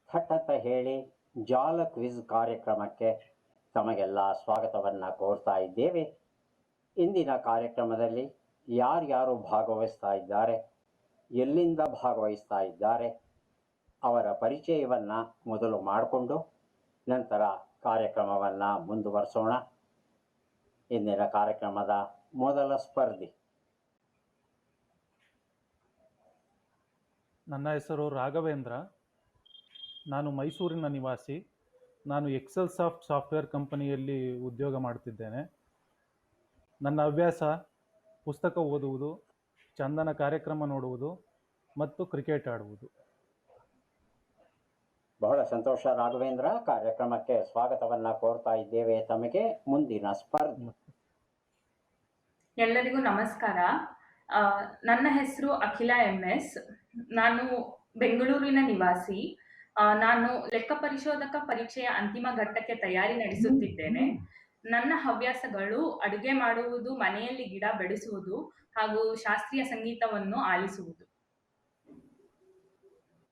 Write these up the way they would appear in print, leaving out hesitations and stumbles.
ಥಟ್ ಅಂತ ಹೇಳಿ ಜಾಲ ಕ್ವಿಜ್ ಕಾರ್ಯಕ್ರಮಕ್ಕೆ ತಮಗೆಲ್ಲ ಸ್ವಾಗತವನ್ನು ಕೋರ್ತಾ ಇದ್ದೇವೆ. ಇಂದಿನ ಕಾರ್ಯಕ್ರಮದಲ್ಲಿ ಯಾರ್ಯಾರು ಭಾಗವಹಿಸ್ತಾ ಇದ್ದಾರೆ, ಎಲ್ಲಿಂದ ಭಾಗವಹಿಸ್ತಾ ಇದ್ದಾರೆ, ಅವರ ಪರಿಚಯವನ್ನು ಮೊದಲು ಮಾಡಿಕೊಂಡು ನಂತರ ಕಾರ್ಯಕ್ರಮವನ್ನು ಮುಂದುವರಿಸೋಣ. ಇಂದಿನ ಕಾರ್ಯಕ್ರಮದ ಮೊದಲ ಸ್ಪರ್ಧಿ. ನನ್ನ ಹೆಸರು ರಾಘವೇಂದ್ರ. ನಾನು ಮೈಸೂರಿನ ನಿವಾಸಿ. ನಾನು ಎಕ್ಸೆಲ್ ಸಾಫ್ಟ್ವೇರ್ ಕಂಪನಿಯಲ್ಲಿ ಉದ್ಯೋಗ ಮಾಡುತ್ತಿದ್ದೇನೆ. ನನ್ನ ಹವ್ಯಾಸ ಪುಸ್ತಕ ಓದುವುದು, ಚಂದನ ಕಾರ್ಯಕ್ರಮ ನೋಡುವುದು ಮತ್ತು ಕ್ರಿಕೆಟ್ ಆಡುವುದು. ಬಹಳ ಸಂತೋಷ ರಾಘವೇಂದ್ರ, ಕಾರ್ಯಕ್ರಮಕ್ಕೆ ಸ್ವಾಗತವನ್ನು ಕೋರ್ತಾ ಇದ್ದೇವೆ ತಮಗೆ. ಮುಂದಿನ ಸ್ಪರ್ಧಿ. ಎಲ್ಲರಿಗೂ ನಮಸ್ಕಾರ. ನನ್ನ ಹೆಸರು ಅಖಿಲ MS. ನಾನು ಬೆಂಗಳೂರಿನ ನಿವಾಸಿ. ನಾನು ಲೆಕ್ಕ ಪರಿಶೋಧಕ ಪರೀಕ್ಷೆಯ ಅಂತಿಮ ಘಟ್ಟಕ್ಕೆ ತಯಾರಿ ನಡೆಸುತ್ತಿದ್ದೇನೆ. ನನ್ನ ಹವ್ಯಾಸಗಳು ಅಡುಗೆ ಮಾಡುವುದು, ಮನೆಯಲ್ಲಿ ಗಿಡ ಬೆಳೆಸುವುದು ಹಾಗೂ ಶಾಸ್ತ್ರೀಯ ಸಂಗೀತವನ್ನು ಆಲಿಸುವುದು.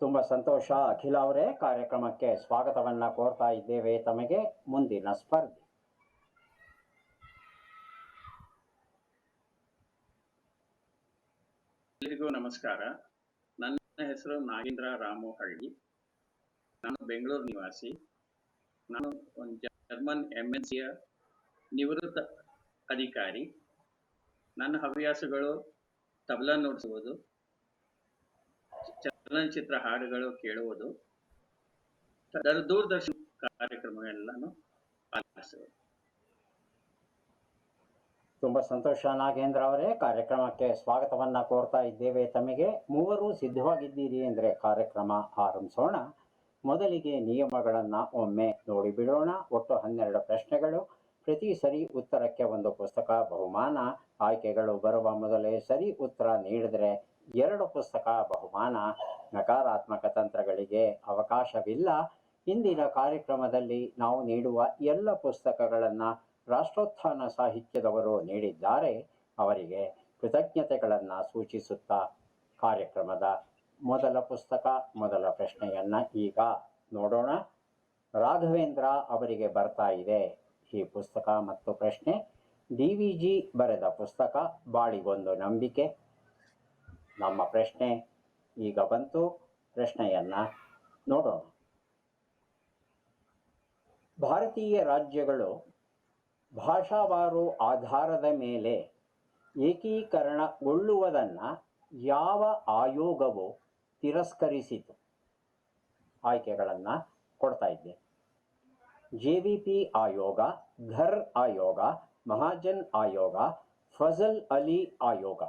ತುಂಬ ಸಂತೋಷ ಅಖಿಲ ಅವರೇ, ಕಾರ್ಯಕ್ರಮಕ್ಕೆ ಸ್ವಾಗತವನ್ನು ಕೋರ್ತಾ ಇದ್ದೇವೆ ತಮಗೆ. ಮುಂದಿನ ಸ್ಪರ್ಧಿ. ಎಲ್ಲರಿಗೂ ನಮಸ್ಕಾರ. ನನ್ನ ಹೆಸರು ನಾಗೇಂದ್ರ ರಾಮೋಹಳ್ಳಿ. ನಾನು ಬೆಂಗಳೂರು ನಿವಾಸಿ. ನಾನು ಒಂದು ಜರ್ಮನ್ MNCಯ ನಿವೃತ್ತ ಅಧಿಕಾರಿ. ನನ್ನ ಹವ್ಯಾಸಗಳು ತಬಲಾ ನುಡಿಸುವುದು, ಚಲನಚಿತ್ರ ಹಾಡುಗಳು ಕೇಳುವುದು, ದೂರದರ್ಶನ ಕಾರ್ಯಕ್ರಮಗಳನ್ನು ಆಲಿಸುವುದು. ತುಂಬ ಸಂತೋಷ ನಾಗೇಂದ್ರ ಅವರೇ, ಕಾರ್ಯಕ್ರಮಕ್ಕೆ ಸ್ವಾಗತವನ್ನು ಕೋರ್ತಾ ಇದ್ದೇವೆ ತಮಗೆ. ಮೂವರು ಸಿದ್ಧವಾಗಿದ್ದೀರಿ ಅಂದರೆ ಕಾರ್ಯಕ್ರಮ ಆರಂಭಿಸೋಣ. ಮೊದಲಿಗೆ ನಿಯಮಗಳನ್ನು ಒಮ್ಮೆ ನೋಡಿಬಿಡೋಣ. ಒಟ್ಟು 12 ಪ್ರಶ್ನೆಗಳು. ಪ್ರತಿ ಸರಿ ಉತ್ತರಕ್ಕೆ ಒಂದು ಪುಸ್ತಕ ಬಹುಮಾನ. ಆಯ್ಕೆಗಳು ಬರುವ ಮೊದಲೇ ಸರಿ ಉತ್ತರ ನೀಡಿದರೆ 2 ಪುಸ್ತಕ ಬಹುಮಾನ. ನಕಾರಾತ್ಮಕ ತಂತ್ರಗಳಿಗೆ ಅವಕಾಶವಿಲ್ಲ. ಇಂದಿನ ಕಾರ್ಯಕ್ರಮದಲ್ಲಿ ನಾವು ನೀಡುವ ಎಲ್ಲ ಪುಸ್ತಕಗಳನ್ನು ರಾಷ್ಟ್ರೋತ್ಥಾನ ಸಾಹಿತ್ಯದವರು ನೀಡಿದ್ದಾರೆ. ಅವರಿಗೆ ಕೃತಜ್ಞತೆಗಳನ್ನು ಸೂಚಿಸುತ್ತಾ ಕಾರ್ಯಕ್ರಮದ ಮೊದಲ ಪುಸ್ತಕ, ಮೊದಲ ಪ್ರಶ್ನೆಯನ್ನು ಈಗ ನೋಡೋಣ. ರಾಘವೇಂದ್ರ ಅವರಿಗೆ ಬರ್ತಾ ಇದೆ ಈ ಪುಸ್ತಕ ಮತ್ತು ಪ್ರಶ್ನೆ. DVG ಬರೆದ ಪುಸ್ತಕ ಬಾಳಿಗೊಂದು ನಂಬಿಕೆ. ನಮ್ಮ ಪ್ರಶ್ನೆ ಈಗ ಬಂತು. ಪ್ರಶ್ನೆಯನ್ನು ನೋಡೋಣ. ಭಾರತೀಯ ರಾಜ್ಯಗಳು ಭಾಷಾವಾರು ಆಧಾರದ ಮೇಲೆ ಏಕೀಕರಣಗೊಳ್ಳುವುದನ್ನು ಯಾವ ಆಯೋಗವು ತಿರಸ್ಕರಿಸಿತು? ಆಯ್ಕೆಗಳನ್ನು ಕೊಡ್ತಾ ಇದ್ದೆ. JVP ಆಯೋಗ, ಘರ್ ಆಯೋಗ, ಮಹಾಜನ್ ಆಯೋಗ, ಫಜಲ್ ಅಲಿ ಆಯೋಗ.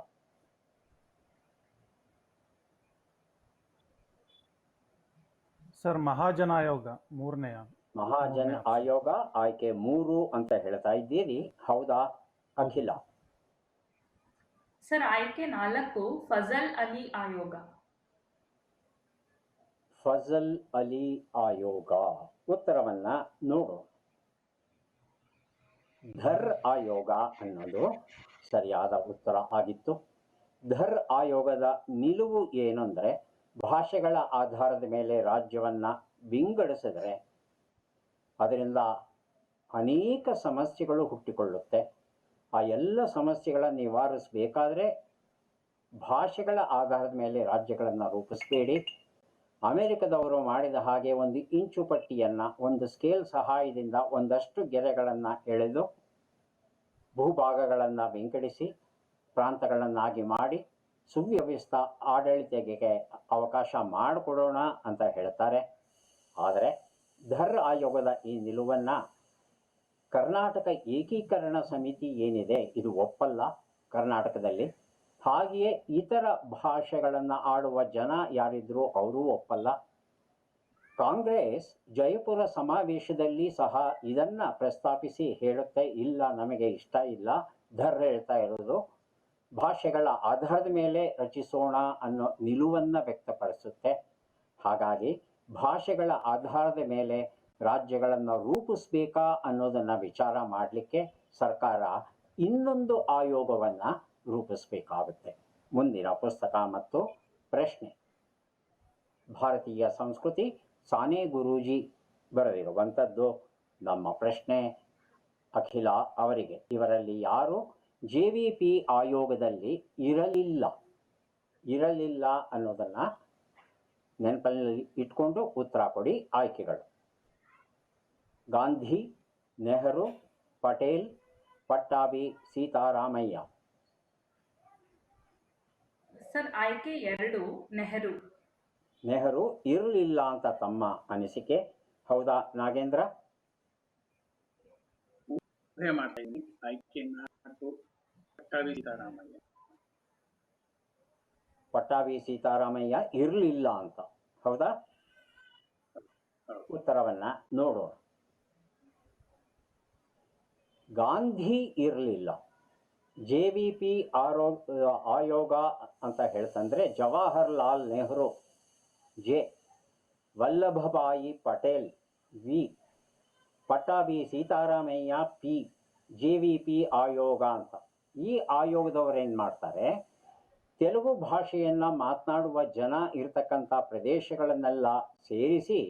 ಸರ್, ಮಹಾಜನ ಆಯೋಗ ಮೂರನೆಯ. ಮಹಾಜನ್ ಆಯೋಗ ಆಯ್ಕೆ 3 ಅಂತ ಹೇಳ್ತಾ ಇದ್ದೀರಿ, ಹೌದಾ ಅಖಿಲ? ಸರ್, ಆಯ್ಕೆ 4 ಫಜಲ್ ಅಲಿ ಆಯೋಗ. ಫಜಲ್ ಅಲಿ ಆಯೋಗ. ಉತ್ತರವನ್ನ ನೋಡು. ಘರ್ ಆಯೋಗ ಅನ್ನೋದು ಸರಿಯಾದ ಉತ್ತರ ಆಗಿತ್ತು. ಘರ್ ಆಯೋಗದ ನಿಲುವು ಏನು ಅಂದರೆ, ಭಾಷೆಗಳ ಆಧಾರದ ಮೇಲೆ ರಾಜ್ಯವನ್ನು ವಿಂಗಡಿಸಿದರೆ ಅದರಿಂದ ಅನೇಕ ಸಮಸ್ಯೆಗಳು ಹುಟ್ಟಿಕೊಳ್ಳುತ್ತೆ. ಆ ಎಲ್ಲ ಸಮಸ್ಯೆಗಳನ್ನು ನಿವಾರಿಸಬೇಕಾದ್ರೆ ಭಾಷೆಗಳ ಆಧಾರದ ಮೇಲೆ ರಾಜ್ಯಗಳನ್ನು ರೂಪಿಸಬೇಡಿ. ಅಮೆರಿಕದವರು ಮಾಡಿದ ಹಾಗೆ ಒಂದು ಇಂಚು ಪಟ್ಟಿಯನ್ನು, ಒಂದು ಸ್ಕೇಲ್ ಸಹಾಯದಿಂದ ಒಂದಷ್ಟು ಗೆರೆಗಳನ್ನು ಎಳೆದು ಭೂಭಾಗಗಳನ್ನು ವಿಂಗಡಿಸಿ ಪ್ರಾಂತಗಳನ್ನಾಗಿ ಮಾಡಿ ಸುವ್ಯವಸ್ಥಿತ ಆಡಳಿತಕ್ಕೆ ಅವಕಾಶ ಮಾಡಿಕೊಡೋಣ ಅಂತ ಹೇಳ್ತಾರೆ. ಆದರೆ ಘರ್ ಆಯೋಗದ ಈ ನಿಲುವನ್ನು ಕರ್ನಾಟಕ ಏಕೀಕರಣ ಸಮಿತಿ ಏನಿದೆ ಇದು ಒಪ್ಪಲ್ಲ ಕರ್ನಾಟಕದಲ್ಲಿ. ಹಾಗೆಯೇ ಇತರ ಭಾಷೆಗಳನ್ನು ಆಡುವ ಜನ ಯಾರಿದ್ರು ಅವರೂ ಒಪ್ಪಲ್ಲ. ಕಾಂಗ್ರೆಸ್ ಜಯಪುರ ಸಮಾವೇಶದಲ್ಲಿ ಸಹ ಇದನ್ನು ಪ್ರಸ್ತಾಪಿಸಿ ಹೇಳುತ್ತೆ, ಇಲ್ಲ ನಮಗೆ ಇಷ್ಟ ಇಲ್ಲ. ಘರ್ ಹೇಳ್ತಾ ಇರೋದು ಭಾಷೆಗಳ ಆಧಾರದ ಮೇಲೆ ರಚಿಸೋಣ ಅನ್ನೋ ನಿಲುವನ್ನು ವ್ಯಕ್ತಪಡಿಸುತ್ತೆ. ಹಾಗಾಗಿ ಭಾಷೆಗಳ ಆಧಾರದ ಮೇಲೆ ರಾಜ್ಯಗಳನ್ನು ರೂಪಿಸಬೇಕಾ ಅನ್ನೋದನ್ನು ವಿಚಾರ ಮಾಡಲಿಕ್ಕೆ ಸರ್ಕಾರ ಇನ್ನೊಂದು ಆಯೋಗವನ್ನು ರೂಪಿಸಬೇಕಾಗುತ್ತೆ. ಮುಂದಿನ ಪುಸ್ತಕ ಮತ್ತು ಪ್ರಶ್ನೆ. ಭಾರತೀಯ ಸಂಸ್ಕೃತಿ ಸಾನೆ ಗುರೂಜಿ ಬರೆದಿರುವಂಥದ್ದು. ನಮ್ಮ ಪ್ರಶ್ನೆ ಅಖಿಲ ಅವರಿಗೆ, ಇವರಲ್ಲಿ ಯಾರು JVP ಆಯೋಗದಲ್ಲಿ ಇರಲಿಲ್ಲ ಅನ್ನೋದನ್ನು ನೆನಪಲ್ಲಿ ಇಟ್ಕೊಂಡು ಉತ್ತರ ಕೊಡಿ. ಆಯ್ಕೆಗಳು: ಗಾಂಧಿ, ನೆಹರು, ಪಟೇಲ್, ಪಟ್ಟಾಭಿ ಸೀತಾರಾಮಯ್ಯ. ಸರ್ ಆಯ್ಕೆ 2 ನೆಹರು. ನೆಹರು ಇರಲಿಲ್ಲ ಅಂತ ತಮ್ಮ ಅನಿಸಿಕೆ. ಹೌದಾ ನಾಗೇಂದ್ರ? ಊಹೆ ಮಾಡ್ತಾ ಇದ್ದೀನಿ. ಆಯ್ಕೆ 4 ಪಟ್ಟಾಭಿ ಸೀತಾರಾಮಯ್ಯ. ಪಟ್ಟಾಭಿ ಸೀತಾರಾಮಯ್ಯ ಇರಲಿಲ್ಲ ಅಂತ, ಹೌದಾ? ಉತ್ತರವನ್ನ ನೋಡೋಣ. ಗಾಂಧಿ ಇರಲಿಲ್ಲ. JVP ಆಯೋಗ ಅಂತ ಹೇಳ್ತಂದ್ರೆ Jawaharlal Nehru J, Vallabhbhai Patel V, Pattabhi Sitaramayya P, JVP ಆಯೋಗ ಅಂತ. ಈ ಆಯೋಗದವರೇನು ಮಾಡ್ತಾರೆ, ತೆಲುಗು ಭಾಷೆಯನ್ನು ಮಾತನಾಡುವ ಜನ ಇರ್ತಕ್ಕಂಥ ಪ್ರದೇಶಗಳನ್ನೆಲ್ಲ ಸೇರಿಸಿ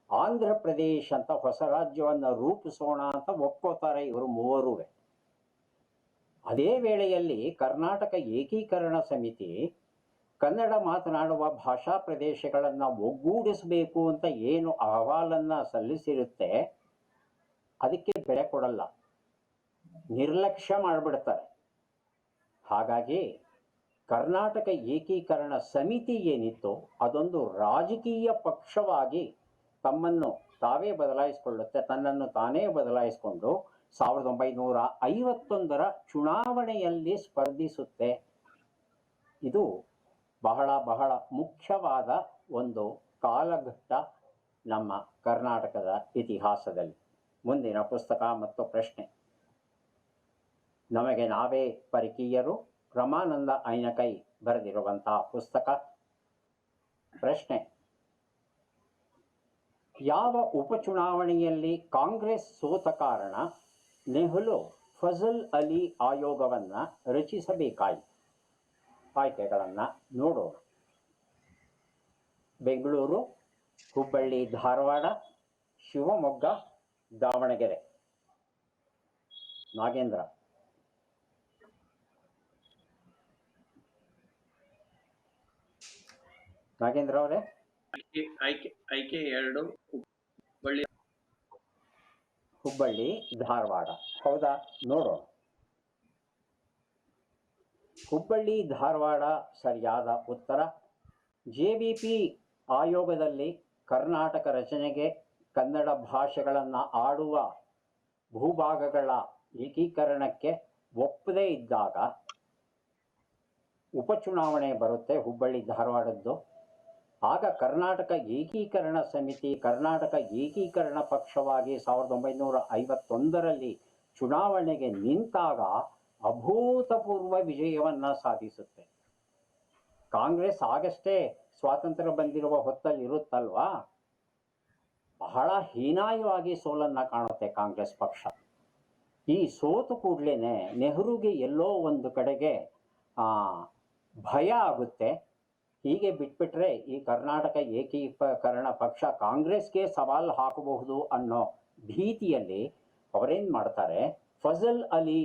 ಆಂಧ್ರ ಪ್ರದೇಶ ಅಂತ ಹೊಸ ರಾಜ್ಯವನ್ನು ರೂಪಿಸೋಣ ಅಂತ ಒಪ್ಕೋತಾರೆ ಇವರು ಮೂವರೂ. ಅದೇ ವೇಳೆಯಲ್ಲಿ ಕರ್ನಾಟಕ ಏಕೀಕರಣ ಸಮಿತಿ ಕನ್ನಡ ಮಾತನಾಡುವ ಭಾಷಾ ಪ್ರದೇಶಗಳನ್ನು ಒಗ್ಗೂಡಿಸಬೇಕು ಅಂತ ಏನು ಅಹವಾಲನ್ನು ಸಲ್ಲಿಸಿರುತ್ತೆ, ಅದಕ್ಕೆ ಬೆಲೆ ಕೊಡಲ್ಲ, ನಿರ್ಲಕ್ಷ್ಯ ಮಾಡಿಬಿಡ್ತಾರೆ. ಹಾಗಾಗಿ ಕರ್ನಾಟಕ ಏಕೀಕರಣ ಸಮಿತಿ ಏನಿತ್ತು ಅದೊಂದು ರಾಜಕೀಯ ಪಕ್ಷವಾಗಿ ತಮ್ಮನ್ನು ತಾವೇ ಬದಲಾಯಿಸಿಕೊಳ್ಳುತ್ತೆ, ತನ್ನನ್ನು ತಾನೇ ಬದಲಾಯಿಸಿಕೊಂಡು 1951 ಚುನಾವಣೆಯಲ್ಲಿ ಸ್ಪರ್ಧಿಸುತ್ತೆ. ಇದು ಬಹಳ ಬಹಳ ಮುಖ್ಯವಾದ ಒಂದು ಕಾಲಘಟ್ಟ ನಮ್ಮ ಕರ್ನಾಟಕದ ಇತಿಹಾಸದಲ್ಲಿ. ಮುಂದಿನ ಪುಸ್ತಕ ಮತ್ತು ಪ್ರಶ್ನೆ. ನಮಗೆ ನಾವೇ ಪರಿಕೀಯರು, ರಮಾನಂದ ಐನಕೈ ಬರೆದಿರುವಂತಹ ಪುಸ್ತಕ. ಪ್ರಶ್ನೆ: ಯಾವ ಉಪಚುನಾವಣೆಯಲ್ಲಿ ಕಾಂಗ್ರೆಸ್ ಸೋತ ಕಾರಣ ನೆಹರು ಫಜಲ್ ಅಲಿ ಆಯೋಗವನ್ನು ರಚಿಸಬೇಕಾಯಿತು? ಆಯ್ಕೆಗಳನ್ನು ನೋಡೋಣ. ಬೆಂಗಳೂರು, ಹುಬ್ಬಳ್ಳಿ ಧಾರವಾಡ, ಶಿವಮೊಗ್ಗ, ದಾವಣಗೆರೆ. ನಾಗೇಂದ್ರ? ನಾಗೇಂದ್ರ ಅವರೇ? ಆಯ್ಕೆ 2 ಹುಬ್ಬಳ್ಳಿ ಧಾರವಾಡ. ಹೌದಾ? ನೋಡೋಣ. ಹುಬ್ಬಳ್ಳಿ ಧಾರವಾಡ ಸರಿಯಾದ ಉತ್ತರ. JVP ಆಯೋಗದಲ್ಲಿ ಕರ್ನಾಟಕ ರಚನೆಗೆ ಕನ್ನಡ ಭಾಷೆಗಳನ್ನು ಆಡುವ ಭೂಭಾಗಗಳ ಏಕೀಕರಣಕ್ಕೆ ಒಪ್ಪದೇ ಇದ್ದಾಗ ಉಪಚುನಾವಣೆ ಬರುತ್ತೆ ಹುಬ್ಬಳ್ಳಿ ಧಾರವಾಡದ್ದು. ಆಗ ಕರ್ನಾಟಕ ಏಕೀಕರಣ ಸಮಿತಿ ಕರ್ನಾಟಕ ಏಕೀಕರಣ ಪಕ್ಷವಾಗಿ 1951 ಚುನಾವಣೆಗೆ ನಿಂತಾಗ ಅಭೂತಪೂರ್ವ ವಿಜಯವನ್ನು ಸಾಧಿಸುತ್ತೆ. ಕಾಂಗ್ರೆಸ್ ಆಗಷ್ಟೇ ಸ್ವಾತಂತ್ರ್ಯ ಬಂದಿರುವ ಹೊತ್ತಲ್ಲಿ ಇರುತ್ತಲ್ವಾ, ಬಹಳ ಹೀನಾಯವಾಗಿ ಸೋಲನ್ನು ಕಾಣುತ್ತೆ ಕಾಂಗ್ರೆಸ್ ಪಕ್ಷ. ಈ ಸೋತು ಕೂಡಲೇ ನೆಹರುಗೆ ಎಲ್ಲೋ ಒಂದು ಕಡೆಗೆ ಭಯ ಆಗುತ್ತೆ. ಹೀಗೆ ಬಿಟ್ಬಿಟ್ರೆ ಈ ಕರ್ನಾಟಕ ಏಕೀಕರಣ ಪಕ್ಷ ಕಾಂಗ್ರೆಸ್ಗೆ ಸವಾಲು ಹಾಕಬಹುದು ಅನ್ನೋ ಭೀತಿಯಲ್ಲಿ ಅವರೇನು ಮಾಡ್ತಾರೆ, ಫಜಲ್ ಅಲಿ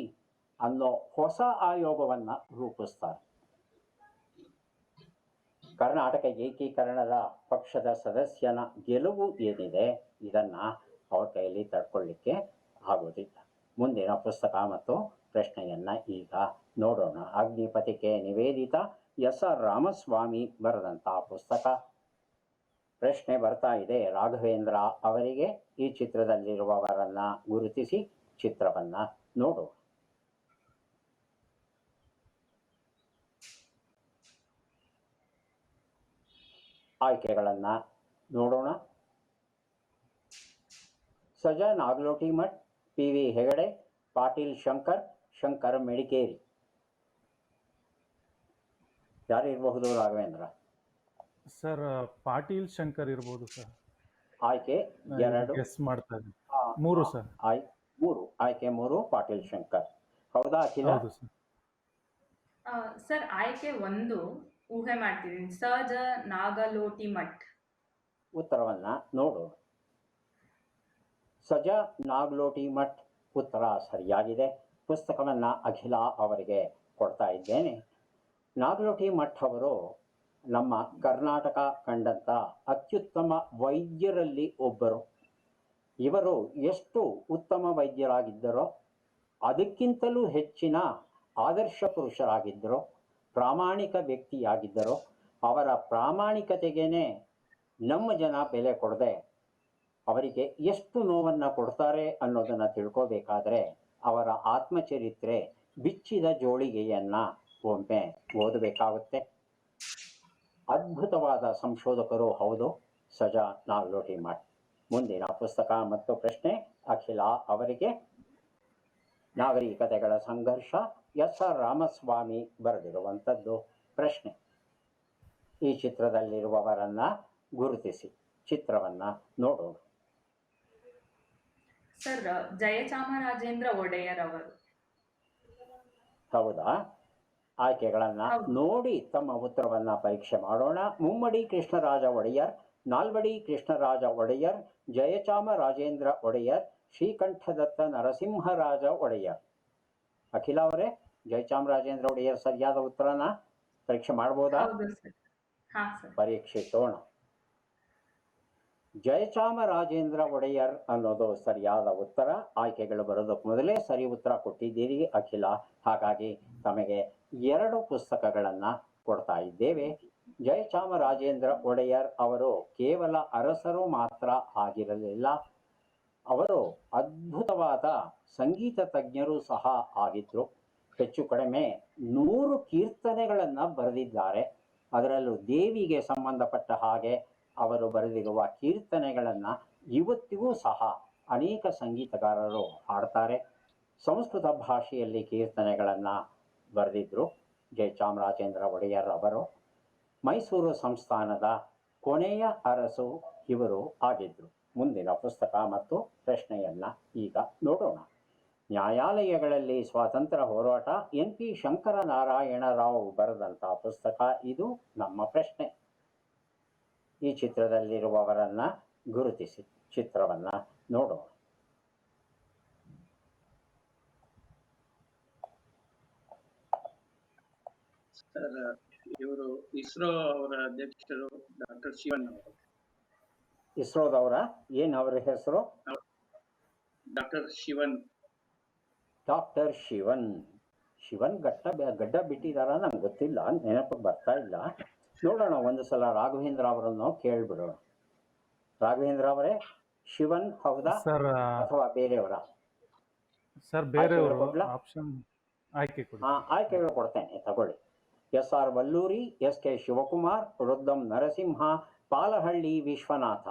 ಅನ್ನೋ ಹೊಸ ಆಯೋಗವನ್ನು ರೂಪಿಸ್ತಾರೆ. ಕರ್ನಾಟಕ ಏಕೀಕರಣದ ಪಕ್ಷದ ಸದಸ್ಯನ ಗೆಲುವು ಏನಿದೆ ಇದನ್ನು ಅವ್ರ ಕೈಯಲ್ಲಿ ತಡ್ಕೊಳ್ಳಿಕ್ಕೆ ಆಗೋದಿಲ್ಲ. ಮುಂದಿನ ಪುಸ್ತಕ ಮತ್ತು ಪ್ರಶ್ನೆಯನ್ನು ಈಗ ನೋಡೋಣ. ಅಗ್ನಿಪಥಿಕೆ ನಿವೇದಿತ SR ರಾಮಸ್ವಾಮಿ ಬರೆದಂತಹ ಪುಸ್ತಕ. ಪ್ರಶ್ನೆ ಬರ್ತಾ ಇದೆ ರಾಘವೇಂದ್ರ ಅವರಿಗೆ. ಈ ಚಿತ್ರದಲ್ಲಿರುವವರನ್ನ ಗುರುತಿಸಿ ಚಿತ್ರವನ್ನು ನೋಡೋಣ. ಆಯ್ಕೆಗಳನ್ನು ನೋಡೋಣ. ಸಜಾ ನಾಗಲೋಟಿ ಮಠ್, PV ಹೆಗಡೆ, ಪಾಟೀಲ್ ಶಂಕರ್ ಮೆಡಿಕೇರಿ. ಯಾರಿರಬಹುದು ರಾಘವೇಂದ್ರ? ಸರ್ ಪಾಟೀಲ್ ಶಂಕರ್ ಇರ್ಬೋದು ಸರ್. ಆಯ್ಕೆ 2 ಗೆಸ್ ಮಾಡ್ತಾ ಇದ್ದೀನಿ. 3 ಸರ್. 3 ಆಯ್ಕೆ 3 ಪಾಟೀಲ್ ಶಂಕರ್. ಹೌದಾ ಅಖಿಲ? ಹೌದು ಸರ್. ಸರ್ ಆಯ್ಕೆ 1 ಊಹೆ ಮಾಡ್ತಿದ್ದೀನಿ, ಸಜ ನಾಗಲೋಟಿ ಮಠ್. ಉತ್ತರವನ್ನು ನೋಡೋಣ. ಸಜಾ ನಾಗ್ಲೋಟಿ ಮಠ್ ಉತ್ತರ ಸರಿಯಾಗಿದೆ. ಪುಸ್ತಕವನ್ನು ಅಖಿಲ ಅವರಿಗೆ ಕೊಡ್ತಾ ಇದ್ದೇನೆ. ನಾಗ್ಲೋಟಿ ಮಠ್ ಅವರು ನಮ್ಮ ಕರ್ನಾಟಕ ಕಂಡಂಥ ಅತ್ಯುತ್ತಮ ವೈದ್ಯರಲ್ಲಿ ಒಬ್ಬರು. ಇವರು ಎಷ್ಟು ಉತ್ತಮ ವೈದ್ಯರಾಗಿದ್ದರೋ ಅದಕ್ಕಿಂತಲೂ ಹೆಚ್ಚಿನ ಆದರ್ಶ ಪುರುಷರಾಗಿದ್ದರು, ಪ್ರಾಮಾಣಿಕ ವ್ಯಕ್ತಿಯಾಗಿದ್ದರು. ಅವರ ಪ್ರಾಮಾಣಿಕತೆಗೇ ನಮ್ಮ ಜನ ಬೆಲೆ ಕೊಡದೆ ಅವರಿಗೆ ಎಷ್ಟು ನೋವನ್ನು ಕೊಡ್ತಾರೆ ಅನ್ನೋದನ್ನು ತಿಳ್ಕೋಬೇಕಾದ್ರೆ ಅವರ ಆತ್ಮಚರಿತ್ರೆ ಬಿಚ್ಚಿದ ಜೋಳಿಗೆಯನ್ನು ಒಮ್ಮೆ ಓದಬೇಕಾಗುತ್ತೆ. ಅದ್ಭುತವಾದ ಸಂಶೋಧಕರು ಹೌದು ಸಜಾ ನಾಗ್ಲೋಟಿ ಮಠ್. ಮುಂದಿನ ಪುಸ್ತಕ ಮತ್ತು ಪ್ರಶ್ನೆ ಅಖಿಲ ಅವರಿಗೆ. ನಾಗರಿಕತೆಗಳ ಸಂಘರ್ಷ, ಎಸ್ ಆರ್ ರಾಮಸ್ವಾಮಿ ಬರೆದಿರುವಂಥದ್ದು. ಪ್ರಶ್ನೆ: ಈ ಚಿತ್ರದಲ್ಲಿರುವವರನ್ನ ಗುರುತಿಸಿ. ಚಿತ್ರವನ್ನು ನೋಡೋಣ. ಸರ್, ಜಯಚಾಮರಾಜೇಂದ್ರ ಒಡೆಯರ್ ಅವರು. ಹೌದಾ? ಆಯ್ಕೆಗಳನ್ನು ನೋಡಿ ತಮ್ಮ ಉತ್ತರವನ್ನು ಪರೀಕ್ಷೆ ಮಾಡೋಣ. ಮುಮ್ಮಡಿ ಕೃಷ್ಣರಾಜ ಒಡೆಯರ್, ನಾಲ್ವಡಿ ಕೃಷ್ಣರಾಜ ಒಡೆಯರ್, ಜಯಚಾಮರಾಜೇಂದ್ರ ಒಡೆಯರ್, ಶ್ರೀಕಂಠದತ್ತ ನರಸಿಂಹರಾಜ ಒಡೆಯರ್. ಅಖಿಲ ಅವರೇ, ಜಯಚಾಮರಾಜೇಂದ್ರ ಒಡೆಯರ್ ಸರಿಯಾದ ಉತ್ತರನ ಪರೀಕ್ಷೆ ಮಾಡ್ಬೋದಾ? ಪರೀಕ್ಷಿಸೋಣ. ಜಯಚಾಮರಾಜೇಂದ್ರ ಒಡೆಯರ್ ಅನ್ನೋದು ಸರಿಯಾದ ಉತ್ತರ. ಆಯ್ಕೆಗಳು ಬರೋದಕ್ಕೆ ಮೊದಲೇ ಸರಿ ಉತ್ತರ ಕೊಟ್ಟಿದ್ದೀರಿ ಅಖಿಲ. ಹಾಗಾಗಿ ತಮಗೆ 2 ಪುಸ್ತಕಗಳನ್ನು ಕೊಡ್ತಾ ಇದ್ದೇವೆ. ಜಯಚಾಮರಾಜೇಂದ್ರ ಒಡೆಯರ್ ಅವರು ಕೇವಲ ಅರಸರು ಮಾತ್ರ ಆಗಿರಲಿಲ್ಲ, ಅವರು ಅದ್ಭುತವಾದ ಸಂಗೀತ ತಜ್ಞರು ಸಹ ಆಗಿದ್ದರು. ಹೆಚ್ಚು ಕಡಿಮೆ 100 ಕೀರ್ತನೆಗಳನ್ನು ಬರೆದಿದ್ದಾರೆ. ಅದರಲ್ಲೂ ದೇವಿಗೆ ಸಂಬಂಧಪಟ್ಟ ಹಾಗೆ ಅವರು ಬರೆದಿರುವ ಕೀರ್ತನೆಗಳನ್ನು ಇವತ್ತಿಗೂ ಸಹ ಅನೇಕ ಸಂಗೀತಗಾರರು ಹಾಡ್ತಾರೆ. ಸಂಸ್ಕೃತ ಭಾಷೆಯಲ್ಲಿ ಕೀರ್ತನೆಗಳನ್ನು ಬರೆದಿದ್ದರು ಜಯಚಾಮರಾಜೇಂದ್ರ ಒಡೆಯರ್ ಅವರು. ಮೈಸೂರು ಸಂಸ್ಥಾನದ ಕೊನೆಯ ಅರಸು ಇವರು ಆಗಿದ್ದರು. ಮುಂದಿನ ಪುಸ್ತಕ ಮತ್ತು ಪ್ರಶ್ನೆಯನ್ನು ಈಗ ನೋಡೋಣ. ನ್ಯಾಯಾಲಯಗಳಲ್ಲಿ ಸ್ವಾತಂತ್ರ್ಯ ಹೋರಾಟ, NP ಶಂಕರನಾರಾಯಣ ರಾವ್ ಬರೆದಂಥ ಪುಸ್ತಕ ಇದು. ನಮ್ಮ ಪ್ರಶ್ನೆ: ಈ ಚಿತ್ರದಲ್ಲಿರುವವರನ್ನ ಗುರುತಿಸಿ. ಚಿತ್ರವನ್ನು ನೋಡೋಣ. ಸರ್, ಇವರು ಇಸ್ರೋ ಅವರ ಅಧ್ಯಕ್ಷರು ಡಾಕ್ಟರ್ ಶಿವನ್ ಅವರು. ಇಸ್ರೋದವರ ಏನು ಅವರ ಹೆಸರು? ಡಾಕ್ಟರ್ ಶಿವನ್. ಡಾಕ್ಟರ್ ಶಿವನ್. ಶಿವನ್ ಗಡ್ಡ ಬಿಟ್ಟಿದಾರ ನಮ್ಗೆ ಗೊತ್ತಿಲ್ಲ, ನೆನಪಿಗೆ ಬರ್ತಾ ಇಲ್ಲ. ನೋಡೋಣ, ಒಂದು ಸಲ ರಾಘವೇಂದ್ರ ಅವರನ್ನು ಕೇಳಿಬಿಡೋಣ. ರಾಘವೇಂದ್ರ ಅವರೇ, ಶಿವನ್ ಹೌದಾ ಸರ್ ಅಥವಾ ಬೇರೆಯವರ? ಸರ್ ಬೇರೆಯವರು ಆಪ್ಷನ್ ಆಯ್ಕೆ ಕೊಡಿ. ಆಯ್ಕೆಗಳು ಕೊಡ್ತೇನೆ, ತಗೊಳ್ಳಿ. SR Valluri, SK Shivakumar, Roddam Narasimha, Palahalli Vishwanatha.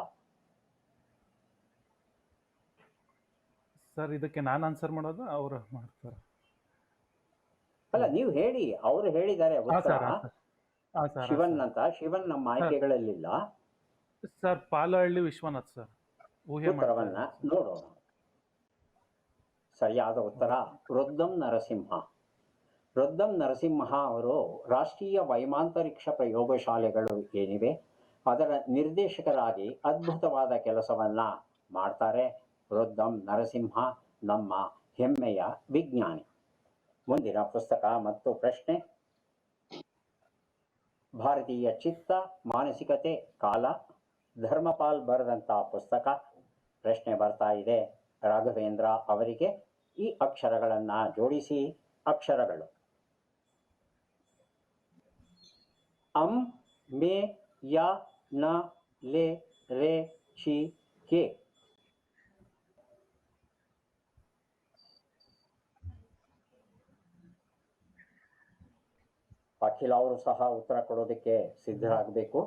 Sir ಇದಕ್ಕೆ ನಾನು ಆನ್ಸರ್ ಮಾಡೋದು ಅವರು ಮಾಡ್ತಾರೆ? ಅಲ್ಲ, ನೀವು ಹೇಳಿ. ಅವರು ಹೇಳಿದ್ದಾರೆ ಉತ್ತರ ಶಿವನ್ ಅಂತ. ಶಿವನ್ ನಮ್ಮ ಆಯ್ಕೆಗಳಲ್ಲಿಲ್ಲ ಸರ್. ಪಾಲಹಳ್ಳಿ ವಿಶ್ವನಾಥ್ ಸರ್. ಉತ್ತರವನ್ನ ನೋಡೋಣ. ಸರಿಯಾದ ಉತ್ತರ ರುದ್ದಂ ನರಸಿಂಹ. ರುದ್ದಂ ನರಸಿಂಹ ಅವರು ರಾಷ್ಟ್ರೀಯ ವೈಮಾಂತರಿಕ್ಷ ಪ್ರಯೋಗಶಾಲೆಗಳು ಏನಿವೆ ಅದರ ನಿರ್ದೇಶಕರಾಗಿ ಅದ್ಭುತವಾದ ಕೆಲಸವನ್ನು ಮಾಡ್ತಾರೆ. ರುದ್ದಂ ನರಸಿಂಹ ನಮ್ಮ ಹೆಮ್ಮೆಯ ವಿಜ್ಞಾನಿ. ಮುಂದಿನ ಪುಸ್ತಕ ಮತ್ತು ಪ್ರಶ್ನೆ: ಭಾರತೀಯ ಚಿತ್ತ, ಮಾನಸಿಕತೆ, ಕಾಲ, ಧರ್ಮಪಾಲ್ ಬರೆದಂಥ ಪುಸ್ತಕ. ಪ್ರಶ್ನೆ ಬರ್ತಾ ಇದೆ ರಾಘವೇಂದ್ರ ಅವರಿಗೆ. ಈ ಅಕ್ಷರಗಳನ್ನು ಜೋಡಿಸಿ. ಅಕ್ಷರಗಳು: ಅಂ, ಮೇ, ಯ, ನ, ಲೆ, ರೇ, ಶಿ, ಕೆ. ಅಖಿಲ ಅವರು ಸಹ ಉತ್ತರ ಕೊಡೋದಕ್ಕೆ ಸಿದ್ಧರಾಗಬೇಕು.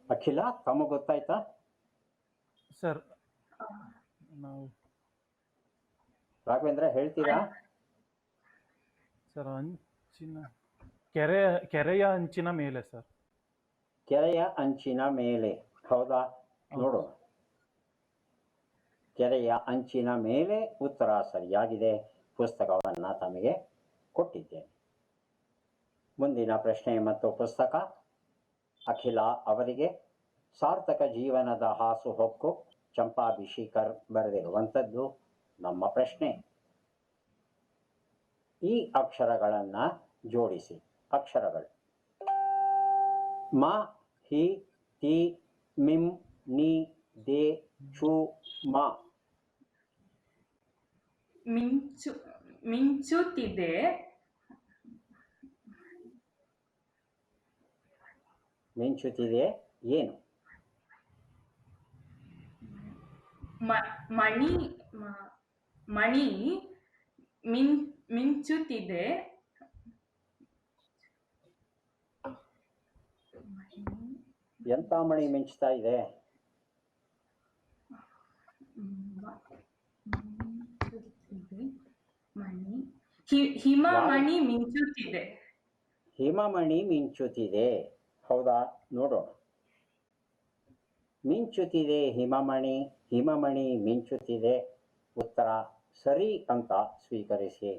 ಅಖಿಲ, ತಮಗೆ ಗೊತ್ತಾಯ್ತಾ ಸರ್? ನಾವು ರಾಘವೇಂದ್ರ ಹೇಳ್ತೀರಾ ಸರ್? ಅಂಚಿನ ಕೆರೆಯ ಅಂಚಿನ ಮೇಲೆ ಸರ್. ಕೆರೆಯ ಅಂಚಿನ ಮೇಲೆ. ಹೌದಾ? ನೋಡೋಣ. ಕೆರೆಯ ಅಂಚಿನ ಮೇಲೆ ಉತ್ತರ ಸರಿಯಾಗಿದೆ. ಪುಸ್ತಕವನ್ನು ತಮಗೆ ಕೊಟ್ಟಿದ್ದೇನೆ. ಮುಂದಿನ ಪ್ರಶ್ನೆ ಮತ್ತು ಪುಸ್ತಕ ಅಖಿಲ ಅವರಿಗೆ ಸಾರ್ಥಕ ಜೀವನದ ಹಾಸುಹೊಕ್ಕು, ಚಂಪಾ ಬಿಶಿಕರ್ ಬರೆದಿರುವಂಥದ್ದು. ನಮ್ಮ ಪ್ರಶ್ನೆ, ಈ ಅಕ್ಷರಗಳನ್ನು ಜೋಡಿಸಿ. ಅಕ್ಷರಗಳು ಮ, ಹಿ, ತಿ, ಮಿಂ, ನಿ, ದೆ, ಚು, ಮ. ಮಿಂಚುತ್ತಿದೆ, ಮಿಂಚುತ್ತಿದೆ ಏನು? ಮಣಿ ಮಣಿ ಮಿಂಚುತ್ತಿದೆ, ಎಂತ ಮಣಿ ಮಿಂಚ್ತಾ ಇದೆ? ಹಿಮಮಣಿ ಮಿಂಚುತ್ತಿದೆ. ಹಿಮಮಣಿ ಮಿಂಚುತ್ತಿದೆ, ಹೌದಾ? ನೋಡೋಣ. ಮಿಂಚುತ್ತಿದೆ ಹಿಮಮಣಿ, ಹಿಮಮಣಿ ಮಿಂಚುತ್ತಿದೆ. ಉತ್ತರ ಸರಿ ಅಂತ ಸ್ವೀಕರಿಸಿ.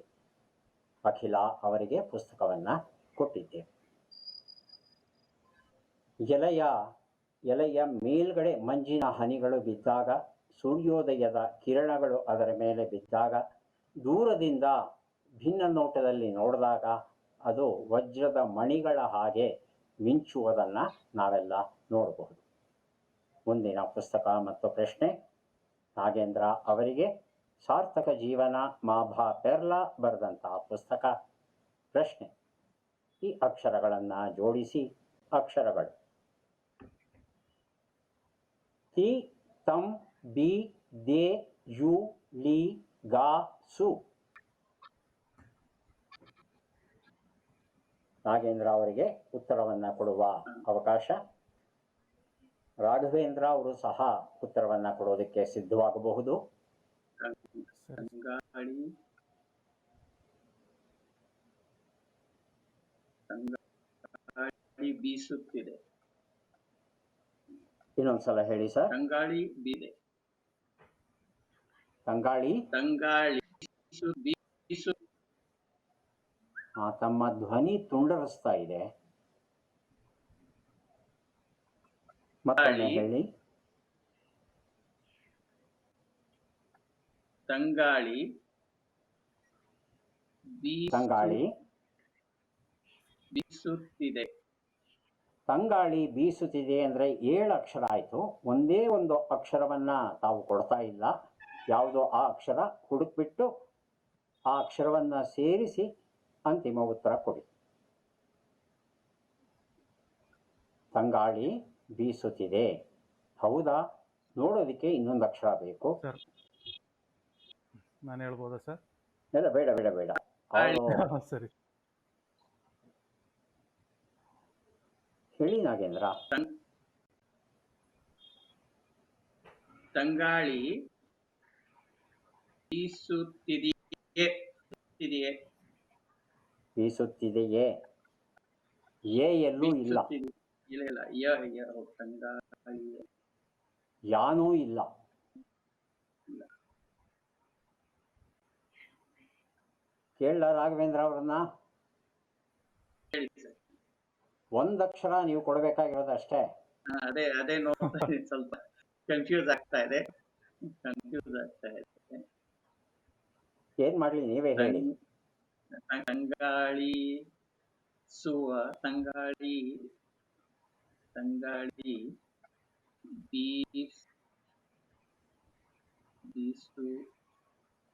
ಅಖಿಲ ಅವರಿಗೆ ಪುಸ್ತಕವನ್ನು ಕೊಟ್ಟಿದ್ದೆ. ಎಲೆಯ ಮೇಲ್ಗಡೆ ಮಂಜಿನ ಹನಿಗಳು ಬಿದ್ದಾಗ, ಸೂರ್ಯೋದಯದ ಕಿರಣಗಳು ಅದರ ಮೇಲೆ ಬಿದ್ದಾಗ, ದೂರದಿಂದ ಭಿನ್ನ ನೋಟದಲ್ಲಿ ನೋಡಿದಾಗ ಅದು ವಜ್ರದ ಮಣಿಗಳ ಹಾಗೆ ಮಿಂಚುವುದನ್ನು ನಾವೆಲ್ಲ ನೋಡಬಹುದು. ಮುಂದಿನ ಪುಸ್ತಕ ಮತ್ತು ಪ್ರಶ್ನೆ ನಾಗೇಂದ್ರ ಅವರಿಗೆ ಸಾರ್ಥಕ ಜೀವನ ಮಾಭಾ ಪೆರ್ಲಾ ಬರೆದಂತಹ ಪುಸ್ತಕ. ಪ್ರಶ್ನೆ, ಈ ಅಕ್ಷರಗಳನ್ನು ಜೋಡಿಸಿ. ಅಕ್ಷರಗಳು ತಿ, ತಂ, ಬಿ, ದೆ, ಯು, ಲಿ, ಗಾ, ಸು. ನಾಗೇಂದ್ರ ಅವರಿಗೆ ಉತ್ತರವನ್ನು ಕೊಡುವ ಅವಕಾಶ. ರಾಘವೇಂದ್ರ ಅವರು ಸಹ ಉತ್ತರವನ್ನು ಕೊಡೋದಕ್ಕೆ ಸಿದ್ಧವಾಗಬಹುದು. ತಂಗಾಳಿ ಬೀಸುತ್ತಿದೆ. ಇನ್ನೊಂದ್ಸಲ ಹೇಳಿ ಸರ್. ತಂಗಾಳಿ ಬೀದೆ. ತಂಗಾಳಿ ಬೀಸು. ತಮ್ಮ ಧ್ವನಿ ತುಂಡರಿಸ್ತಾ ಇದೆ. ಮತ್ತೊಮ್ಮೆ ಹೇಳಿ. ತಂಗಾಳಿ ಬೀಸುತ್ತಿದೆ. ತಂಗಾಳಿ ಬೀಸುತ್ತಿದೆ ಅಂದ್ರೆ 7 ಅಕ್ಷರ ಆಯ್ತು. ಒಂದೇ ಒಂದು ಅಕ್ಷರವನ್ನ ತಾವು ಕೊಡ್ತಾ ಇಲ್ಲ. ಯಾವುದೋ ಆ ಅಕ್ಷರ ಹುಡುಕ್ಬಿಟ್ಟು ಆ ಅಕ್ಷರವನ್ನ ಸೇರಿಸಿ ಅಂತಿಮ ಉತ್ತರ ಕೊಡಿ. ತಂಗಾಳಿ ಬೀಸುತ್ತಿದೆ, ಹೌದಾ? ನೋಡೋದಕ್ಕೆ ಇನ್ನೊಂದು ಅಕ್ಷರ ಬೇಕು. ಸರ್ ನಾನು ಹೇಳ್ಬೋದಾ ಸರ್? ಇಲ್ಲ, ಬೇಡ ಬೇಡ ಬೇಡ. ಸರಿ, ಹೇಳಿ ನಾಗೇಂದ್ರ. ತಂಗಾಳಿ ಬೀಸುತ್ತಿದೆಯೇ? ಬೀಸುತ್ತಿದೆಯೇ? ಎ ಎಲ್ಲೂ ಇಲ್ಲ. ಇಲ್ಲ. ತಂಗಾಳಿ ಯಾನೂ ಇಲ್ಲ. ಕೇಳ ರಾಘವೇಂದ್ರ ಅವ್ರನ್ನ. ಒಂದಕ್ಷರ ನೀವು ಕೊಡಬೇಕಾಗಿರೋದು ಅಷ್ಟೇ. ಅದೇ ನೋಡ್ತಾ ಇದ್ದೀನಿ, ಸ್ವಲ್ಪ ಕನ್ಫ್ಯೂಸ್ ಆಗ್ತಾ ಇದೆ. ಏನ್ ಮಾಡ್ಲಿ, ನೀವೇ ಹೇಳಿ. ತಂಗಾಳಿ ಸುವ, ತಂಗಾಳಿ ಬೀಸು.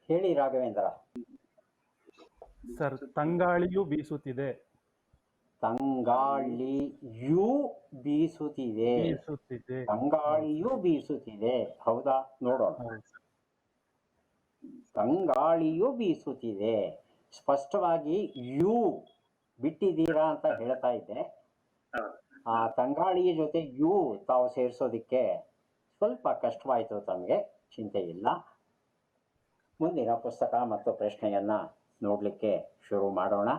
ಹೇಳಿ ರಾಘವೇಂದ್ರ. ಸರ್, ತಂಗಾಳಿಯೂ ಬೀಸುತ್ತಿದೆ. ತಂಗಾಳಿಯೂ ಬೀಸುತ್ತಿದೆ. ತಂಗಾಳಿಯೂ ಬೀಸುತ್ತಿದೆ, ಹೌದಾ? ನೋಡೋಣ. ತಂಗಾಳಿಯೂ ಬೀಸುತ್ತಿದೆ. ಸ್ಪಷ್ಟವಾಗಿ ಯು ಬಿಟ್ಟಿದ್ದೀರಾ ಅಂತ ಹೇಳ್ತಾ ಇದ್ದೆ. ಆ ತಂಗಾಳಿಯ ಜೊತೆ ಯು ತಾವು ಸೇರಿಸೋದಿಕ್ಕೆ ಸ್ವಲ್ಪ ಕಷ್ಟವಾಯಿತು ತಮಗೆ. ಚಿಂತೆ ಇಲ್ಲ. ಮುಂದಿನ ಪುಸ್ತಕ ಮತ್ತು ಪ್ರಶ್ನೆಯನ್ನ ನೋಡ್ಲಿಕ್ಕೆ ಶುರು ಮಾಡೋಣ.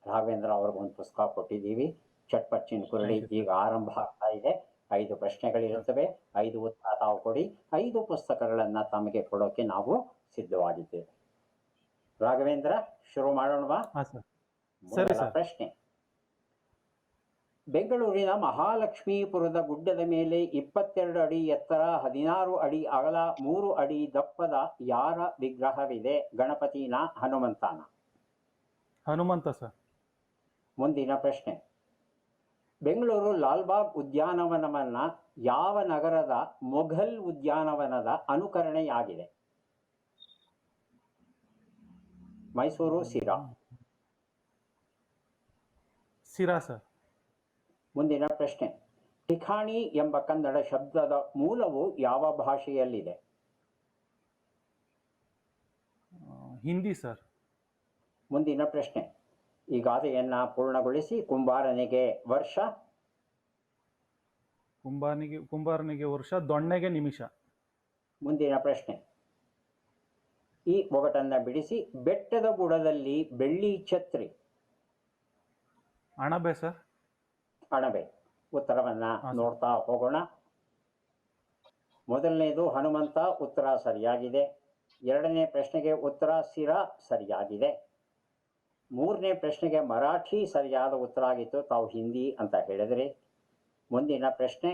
ರಾಘವೇಂದ್ರ ಅವ್ರಿಗೊಂದು ಪುಸ್ತಕ ಕೊಟ್ಟಿದ್ದೀವಿ. ಚಟ್ಪಟ್ ಚಿನ್ಕುರಳಿ ಈಗ ಆರಂಭ ಆಗ್ತಾ ಇದೆ. 5 ಪ್ರಶ್ನೆಗಳಿರುತ್ತವೆ, 5 ಉತ್ತರ ತಾವು ಕೊಡಿ. 5 ಪುಸ್ತಕಗಳನ್ನು ತಮಗೆ ಕೊಡೋಕೆ ನಾವು ಸಿದ್ಧವಾಗಿದ್ದೇವೆ. ರಾಘವೇಂದ್ರ, ಶುರು ಮಾಡೋಣವಾ? ಹಾಂ ಸರ್. ಸರಿ ಮೊದಲ ಸರ್. ಪ್ರಶ್ನೆ. ಬೆಂಗಳೂರಿನ ಮಹಾಲಕ್ಷ್ಮೀಪುರದ ಗುಡ್ಡದ ಮೇಲೆ 22 ಅಡಿ ಎತ್ತರ, 16 ಅಡಿ ಅಗಲ, 3 ಅಡಿ ದಪ್ಪದ ಯಾರ ವಿಗ್ರಹವಿದೆ? ಗಣಪತಿನ, ಹನುಮಂತನ? ಹನುಮಂತ ಸರ್. ಮುಂದಿನ ಪ್ರಶ್ನೆ. ಬೆಂಗಳೂರು ಲಾಲ್ಬಾಗ್ ಉದ್ಯಾನವನವನ್ನ ಯಾವ ನಗರದ ಮೊಘಲ್ ಉದ್ಯಾನವನದ ಅನುಕರಣೆಯಾಗಿದೆ? ಮೈಸೂರು, ಸಿರಾ? ಸಿರಾ ಸರ್. ಮುಂದಿನ ಪ್ರಶ್ನೆ. ಠಿಕಾಣಿ ಎಂಬ ಕನ್ನಡ ಶಬ್ದದ ಮೂಲವು ಯಾವ ಭಾಷೆಯಲ್ಲಿದೆ? ಹಿಂದಿ ಸರ್. ಮುಂದಿನ ಪ್ರಶ್ನೆ. ಈ ಗಾದೆಯನ್ನ ಪೂರ್ಣಗೊಳಿಸಿ. ಕುಂಬಾರನಿಗೆ ವರ್ಷ? ಕುಂಬಾರನಿಗೆ ವರ್ಷ, ದೊಣ್ಣೆಗೆ ನಿಮಿಷ. ಮುಂದಿನ ಪ್ರಶ್ನೆ. ಈ ಒಗಟನ್ನ ಬಿಡಿಸಿ. ಬೆಟ್ಟದ ಬುಡದಲ್ಲಿ ಬೆಳ್ಳಿ ಛತ್ರಿ? ಅಣಬೆ ಸರ್. ಅಣಬೆ. ಉತ್ತರವನ್ನ ನೋಡ್ತಾ ಹೋಗೋಣ. ಮೊದಲನೇದು ಹನುಮಂತ, ಉತ್ತರ ಸರಿಯಾಗಿದೆ. ಎರಡನೇ ಪ್ರಶ್ನೆಗೆ ಉತ್ತರ ಸಿರಾ ಸರಿಯಾಗಿದೆ. ಮೂರನೇ ಪ್ರಶ್ನೆಗೆ ಮರಾಠಿ ಸರಿಯಾದ ಉತ್ತರ ಆಗಿತ್ತು, ತಾವು ಹಿಂದಿ ಅಂತ ಹೇಳಿದ್ರಿ. ಮುಂದಿನ ಪ್ರಶ್ನೆ.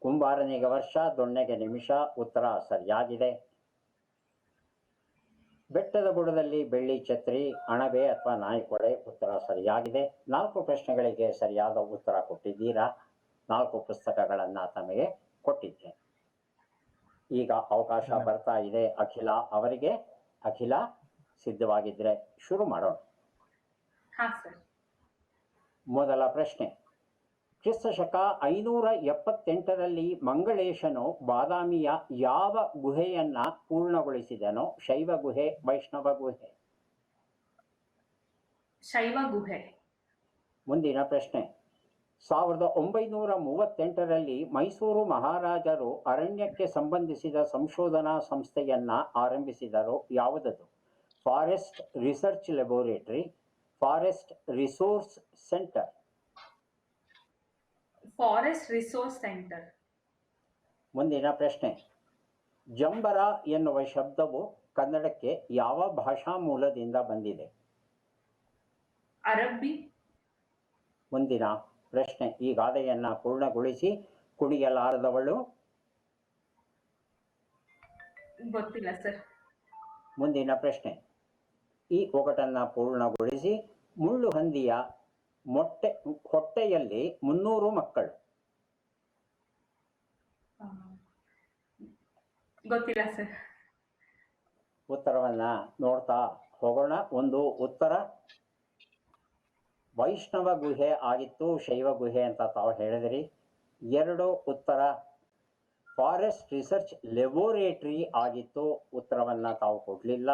ಕುಂಬಾರನಿಗೆ ವರ್ಷ, ದೊಣ್ಣೆಗೆ ನಿಮಿಷ, ಉತ್ತರ ಸರಿಯಾಗಿದೆ. ಬೆಟ್ಟದ ಬುಡದಲ್ಲಿ ಬೆಳ್ಳಿ ಛತ್ರಿ, ಅಣಬೆ ಅಥವಾ ನಾಯಿಕೊಡೆ, ಉತ್ತರ ಸರಿಯಾಗಿದೆ. 4 ಪ್ರಶ್ನೆಗಳಿಗೆ ಸರಿಯಾದ ಉತ್ತರ ಕೊಟ್ಟಿದ್ದೀರಾ. 4 ಪುಸ್ತಕಗಳನ್ನು ತಮಗೆ ಕೊಟ್ಟಿದ್ದೆ. ಈಗ ಅವಕಾಶ ಬರ್ತಾ ಇದೆ ಅಖಿಲ ಅವರಿಗೆ. ಅಖಿಲ, ಸಿದ್ಧವಾಗಿದ್ರೆ ಶುರು ಮಾಡೋಣ. ಹಾ ಸರ್. ಮೊದಲ ಪ್ರಶ್ನೆ. ಕ್ರಿಸ್ತಶಕ 578ರಲ್ಲಿ ಮಂಗಳೇಶನು ಬಾದಾಮಿಯ ಯಾವ ಗುಹೆಯನ್ನ ಪೂರ್ಣಗೊಳಿಸಿದನೋ? ಶೈವ ಗುಹೆ, ವೈಷ್ಣವ ಗುಹೆ? ಶೈವ ಗುಹೆ. ಮುಂದಿನ ಪ್ರಶ್ನೆ. 1938ರಲ್ಲಿ ಮೈಸೂರು ಮಹಾರಾಜರು ಅರಣ್ಯಕ್ಕೆ ಸಂಬಂಧಿಸಿದ ಸಂಶೋಧನಾ ಸಂಸ್ಥೆಯನ್ನ ಆರಂಭಿಸಿದರು, ಯಾವುದದು? Forest research laboratory, forest resource centre? Forest resource centre. ಮುಂದಿನ ಪ್ರಶ್ನೆ. ಜಂಬರ ಎನ್ನುವ ಶಬ್ದವು ಕನ್ನಡಕ್ಕೆ ಯಾವ ಭಾಷಾ ಮೂಲದಿಂದ ಬಂದಿದೆ? ಅರಬ್ಬಿ. ಮುಂದಿನ ಪ್ರಶ್ನೆ. ಈ ಗಾದೆಯನ್ನ ಪೂರ್ಣಗೊಳಿಸಿ. ಕುಡಿಯಲಾರದವಳು? ಗೊತ್ತಿಲ್ಲ ಸರ್. ಮುಂದಿನ ಪ್ರಶ್ನೆ. ಈ ಒಗಟನ್ನ ಪೂರ್ಣಗೊಳಿಸಿ. ಮುಳ್ಳು ಹಂದಿಯ ಹೊಟ್ಟೆಯಲ್ಲಿ 300 ಮಕ್ಕಳು? ಗೊತ್ತಿಲ್ಲ ಸರ್. ಉತ್ತರವನ್ನ ನೋಡ್ತಾ ಹೋಗೋಣ. ಒಂದು ಉತ್ತರ ವೈಷ್ಣವ ಗುಹೆ ಆಗಿತ್ತು, ಶೈವ ಗುಹೆ ಅಂತ ತಾವು ಹೇಳಿದ್ರಿ. 2 ಉತ್ತರ ಫಾರೆಸ್ಟ್ ರಿಸರ್ಚ್ ಲ್ಯಾಬೋರೇಟರಿ ಆಗಿತ್ತು, ಉತ್ತರವನ್ನ ತಾವು ಕೊಡಲಿಲ್ಲ.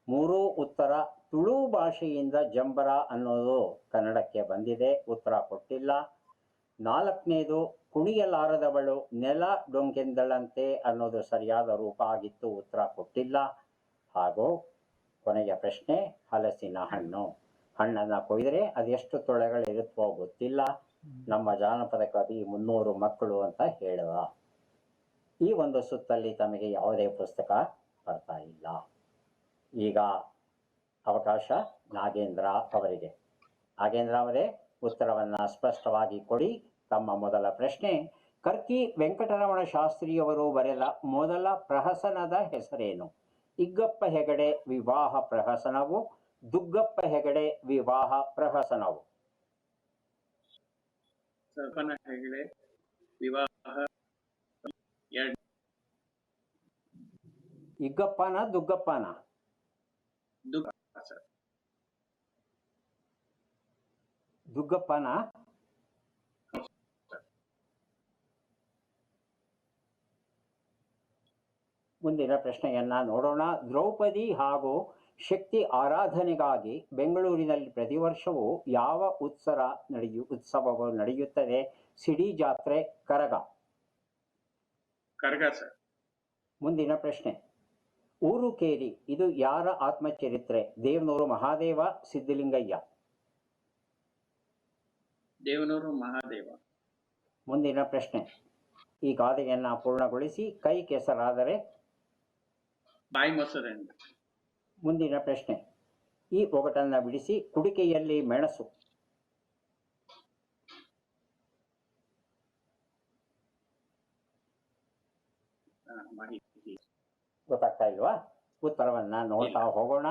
3 ಉತ್ತರ ತುಳು ಭಾಷೆಯಿಂದ ಜಂಬರ ಅನ್ನೋದು ಕನ್ನಡಕ್ಕೆ ಬಂದಿದೆ, ಉತ್ತರ ಕೊಟ್ಟಿಲ್ಲ. 4ನೇದು ಕುಣಿಯಲಾರದವಳು ನೆಲ ಡೊಂಕೆಂದಳಂತೆ ಅನ್ನೋದು ಸರಿಯಾದ ರೂಪ ಆಗಿತ್ತು, ಉತ್ತರ ಕೊಟ್ಟಿಲ್ಲ. ಹಾಗೂ ಕೊನೆಯ ಪ್ರಶ್ನೆ. ಹಲಸಿನ ಹಣ್ಣು. ಹಣ್ಣನ್ನು ಕೊಯ್ದರೆ ಅದೆಷ್ಟು ತೊಳೆಗಳಿರುತ್ತೋ ಗೊತ್ತಿಲ್ಲ. ನಮ್ಮ ಜಾನಪದ ಕವಿ 300 ಮಕ್ಕಳು ಅಂತ ಹೇಳುವ. ಈ ಒಂದು ಸುತ್ತಲ್ಲಿ ತಮಗೆ ಯಾವುದೇ ಪುಸ್ತಕ ಬರ್ತಾ ಇಲ್ಲ. ಈಗ ಅವಕಾಶ ನಾಗೇಂದ್ರ ಅವರಿಗೆ. ನಾಗೇಂದ್ರ ಅವರೇ, ಉತ್ತರವನ್ನ ಸ್ಪಷ್ಟವಾಗಿ ಕೊಡಿ. ತಮ್ಮ ಮೊದಲ ಪ್ರಶ್ನೆ. ಕರ್ಕಿ ವೆಂಕಟರಮಣ ಶಾಸ್ತ್ರಿಯವರು ಬರೆದ ಮೊದಲ ಪ್ರಹಸನದ ಹೆಸರೇನು? ಇಗ್ಗಪ್ಪ ಹೆಗಡೆ ವಿವಾಹ ಪ್ರಹಸನವು, ದುಗ್ಗಪ್ಪ ಹೆಗಡೆ ವಿವಾಹ ಪ್ರಹಸನವು? ಸರ್ಪನ ಹೆಗಡೆ ವಿವಾಹ. ಇಗ್ಗಪ್ಪನ, ದುಗ್ಗಪ್ಪನ? ದುಗ್ಗಪ್ಪನ? ಮುಂದಿನ ಪ್ರಶ್ನೆಯನ್ನ ನೋಡೋಣ. ದ್ರೌಪದಿ ಹಾಗೂ ಶಕ್ತಿ ಆರಾಧನೆಗಾಗಿ ಬೆಂಗಳೂರಿನಲ್ಲಿ ಪ್ರತಿ ವರ್ಷವೂ ಯಾವ ಉತ್ಸವವು ನಡೆಯುತ್ತದೆ? ಸಿಡಿ ಜಾತ್ರೆ, ಕರಗ? ಕರಗ ಸರ್. ಮುಂದಿನ ಪ್ರಶ್ನೆ. ಊರುಕೇರಿ ಇದು ಯಾರ ಆತ್ಮಚರಿತ್ರೆ? ದೇವನೂರು ಮಹಾದೇವ, ಸಿದ್ಧಲಿಂಗಯ್ಯ? ದೇವನೂರು ಮಹಾದೇವ. ಮುಂದಿನ ಪ್ರಶ್ನೆ, ಈ ಗಾದೆಯನ್ನು ಪೂರ್ಣಗೊಳಿಸಿ. ಕೈ ಕೆಸರಾದರೆ ಬಾಯಿ ಮೊಸರೆಂದು. ಮುಂದಿನ ಪ್ರಶ್ನೆ, ಈ ಒಗಟನ್ನು ಬಿಡಿಸಿ. ಕುಡಿಕೆಯಲ್ಲಿ ಮೆಣಸು. ಮಾಹಿತಿ ಗೊತ್ತಾಗ್ತಾ ಇಲ್ವಾ? ಉತ್ತರವನ್ನ ನೋಡ್ತಾ ಹೋಗೋಣ.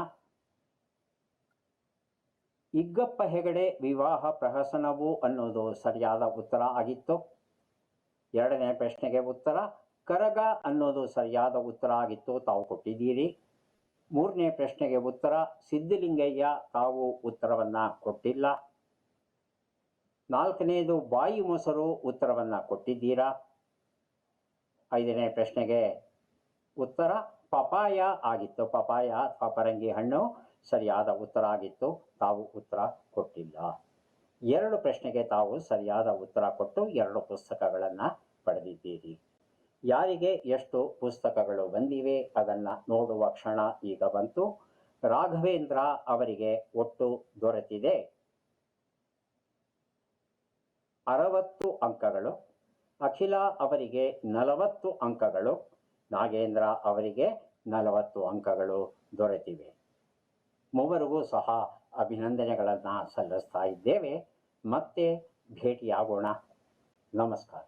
ಇಗ್ಗಪ್ಪ ಹೆಗಡೆ ವಿವಾಹ ಪ್ರಹಸನವು ಅನ್ನೋದು ಸರಿಯಾದ ಉತ್ತರ ಆಗಿತ್ತು. ಎರಡನೇ ಪ್ರಶ್ನೆಗೆ ಉತ್ತರ ಕರಗ ಅನ್ನೋದು ಸರಿಯಾದ ಉತ್ತರ ಆಗಿತ್ತು, ತಾವು ಕೊಟ್ಟಿದ್ದೀರಿ. ಮೂರನೇ ಪ್ರಶ್ನೆಗೆ ಉತ್ತರ ಸಿದ್ಧಲಿಂಗಯ್ಯ, ತಾವು ಉತ್ತರವನ್ನ ಕೊಟ್ಟಿಲ್ಲ. ನಾಲ್ಕನೇದು ಬಾಯಿ ಮೊಸರು, ಉತ್ತರವನ್ನ ಕೊಟ್ಟಿದ್ದೀರಾ. ಐದನೇ ಪ್ರಶ್ನೆಗೆ ಉತ್ತರ ಪಪಾಯ ಆಗಿತ್ತು. ಪಪಾಯ ಪರಂಗಿ ಹಣ್ಣು ಸರಿಯಾದ ಉತ್ತರ ಆಗಿತ್ತು, ತಾವು ಉತ್ತರ ಕೊಟ್ಟಿಲ್ಲ. 2 ಪ್ರಶ್ನೆಗೆ ತಾವು ಸರಿಯಾದ ಉತ್ತರ ಕೊಟ್ಟು 2 ಪುಸ್ತಕಗಳನ್ನು ಪಡೆದಿದ್ದೀರಿ. ಯಾರಿಗೆ ಎಷ್ಟು ಪುಸ್ತಕಗಳು ಬಂದಿವೆ ಅದನ್ನು ನೋಡುವ ಕ್ಷಣ ಈಗ ಬಂತು. ರಾಘವೇಂದ್ರ ಅವರಿಗೆ ಒಟ್ಟು ದೊರೆತಿದೆ 60 ಅಂಕಗಳು, ಅಖಿಲ ಅವರಿಗೆ 40 ಅಂಕಗಳು, ನಾಗೇಂದ್ರ ಅವರಿಗೆ 40 ಅಂಕಗಳು ದೊರೆತಿವೆ. ಮೂವರಿಗೂ ಸಹ ಅಭಿನಂದನೆಗಳನ್ನು ಸಲ್ಲಿಸ್ತಾ ಇದ್ದೇವೆ. ಮತ್ತೆ ಭೇಟಿಯಾಗೋಣ. ನಮಸ್ಕಾರ.